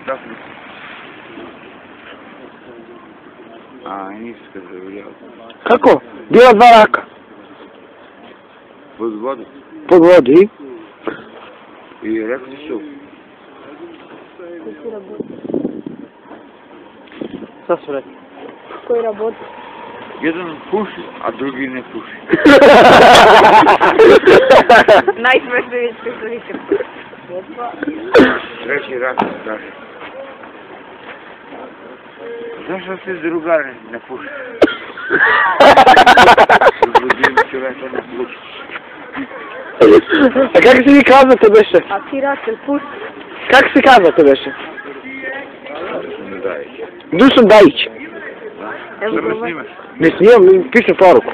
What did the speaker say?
tako. A, nisi kad zaviljao. Kako? Bila 2 raka. Pod vodu. Pod vodi. I rekli su. Šta su rekli? Koji rabot? Jedan puši, a drugi ne puši. Najsmešniji što su nikad. Treći rak se kaže. Zašto se drugar ne puši? Uzbudim čoveka ne puši. A kako si vi kazate beše? A ti Rakel puši? Kako si kazate beše? Dušan Dajić. Dušan Dajić. Da? Što me snimaš? Ne snimam, pišem poruku.